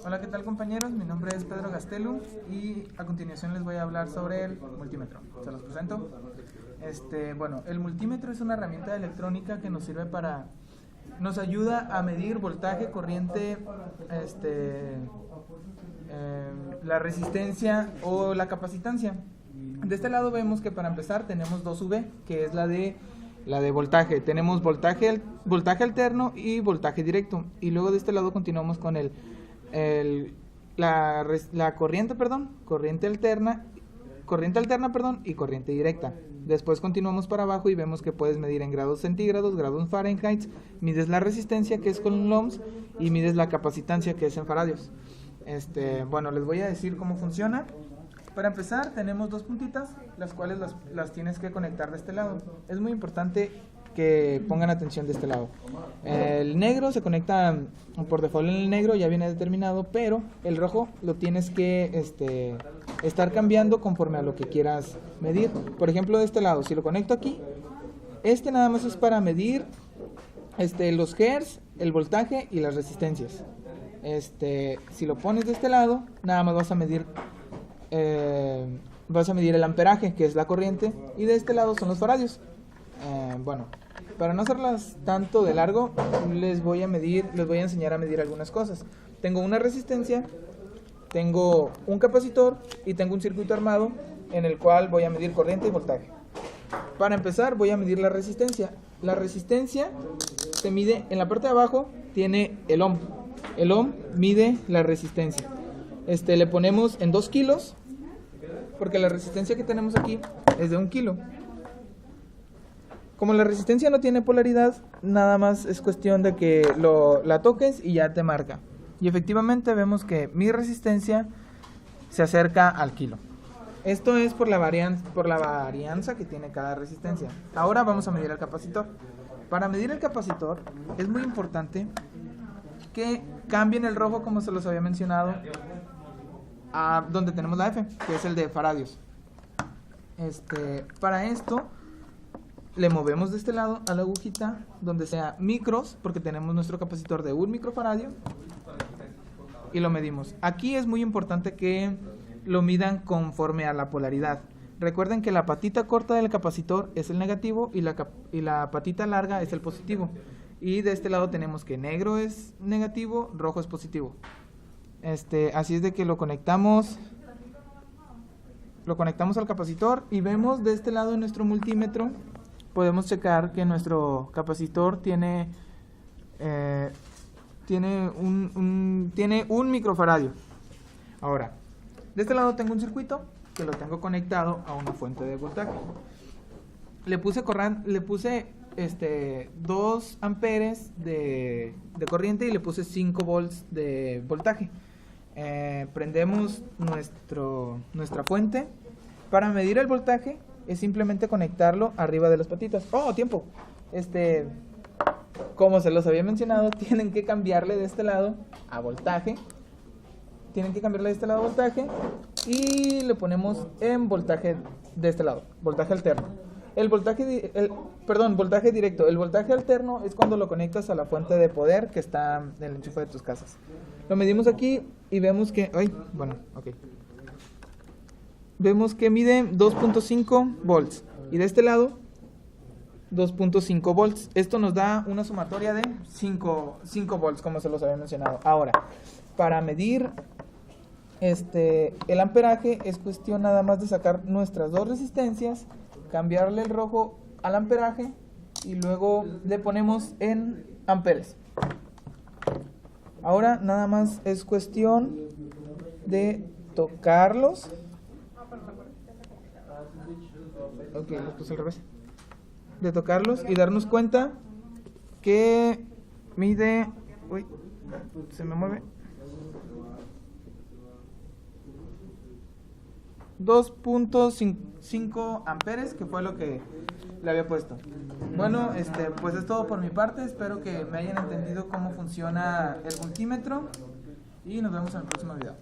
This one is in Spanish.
Hola, ¿qué tal compañeros? Mi nombre es Pedro Gastelu y a continuación les voy a hablar sobre el multímetro. Se los presento. Bueno, el multímetro es una herramienta electrónica que nos sirve nos ayuda a medir voltaje, corriente, la resistencia o la capacitancia. De este lado vemos que para empezar tenemos 2V, que es la de voltaje. Tenemos voltaje alterno y voltaje directo. Y luego de este lado continuamos con la corriente alterna y corriente directa. Después continuamos para abajo y vemos que puedes medir en grados centígrados, grados Fahrenheit, mides la resistencia, que es con ohms, y mides la capacitancia, que es en faradios. Bueno, les voy a decir cómo funciona. Para empezar, tenemos dos puntitas, las cuales las tienes que conectar de este lado. Es muy importante que pongan atención de este lado. El negro se conecta por default, en el negro ya viene determinado, pero el rojo lo tienes que estar cambiando conforme a lo que quieras medir. Por ejemplo, de este lado, si lo conecto aquí, nada más es para medir los hertz, el voltaje y las resistencias. Si lo pones de este lado, nada más vas a medir el amperaje, que es la corriente, y de este lado son los faradios. Bueno, para no hacerlas tanto de largo, les voy a enseñar a medir algunas cosas. Tengo una resistencia, tengo un capacitor y tengo un circuito armado en el cual voy a medir corriente y voltaje. Para empezar, voy a medir la resistencia. La resistencia se mide en la parte de abajo, tiene el ohm. El ohm mide la resistencia. Le ponemos en 2 kilos, porque la resistencia que tenemos aquí es de 1 kilo. Como la resistencia no tiene polaridad, nada más es cuestión de que la toques y ya te marca. Y efectivamente vemos que mi resistencia se acerca al kilo. Esto es por la varianza que tiene cada resistencia. Ahora vamos a medir el capacitor. Para medir el capacitor es muy importante que cambien el rojo, como se los había mencionado, a donde tenemos la F, que es el de faradios. Para esto le movemos de este lado a la agujita donde sea micros, porque tenemos nuestro capacitor de 1 microfaradio, y lo medimos. Aquí es muy importante que lo midan conforme a la polaridad. Recuerden que la patita corta del capacitor es el negativo y la patita larga es el positivo. Y de este lado tenemos que negro es negativo, rojo es positivo. Así es de que lo conectamos al capacitor y vemos de este lado en nuestro multímetro. Podemos checar que nuestro capacitor tiene un microfaradio. Ahora, de este lado tengo un circuito que lo tengo conectado a una fuente de voltaje. Le puse 2 amperes de corriente y le puse 5 volts de voltaje. Prendemos nuestra fuente. Para medir el voltaje es simplemente conectarlo arriba de las patitas. ¡Oh, tiempo! Como se los había mencionado, tienen que cambiarle de este lado a voltaje. Y le ponemos en voltaje de este lado, voltaje alterno. Voltaje directo. El voltaje alterno es cuando lo conectas a la fuente de poder que está en el enchufe de tus casas. Lo medimos aquí y vemos que... Vemos que mide 2.5 volts. Y de este lado, 2.5 volts. Esto nos da una sumatoria de 5 volts, como se los había mencionado. Ahora, para medir el amperaje es cuestión nada más de sacar nuestras dos resistencias, cambiarle el rojo al amperaje y luego le ponemos en amperes. Ahora nada más es cuestión de tocarlos. Ok, los puse al revés. De tocarlos y darnos cuenta que mide... Uy, se me mueve. 2.5 amperes, que fue lo que le había puesto. Bueno, pues es todo por mi parte. Espero que me hayan entendido cómo funciona el multímetro y nos vemos en el próximo video.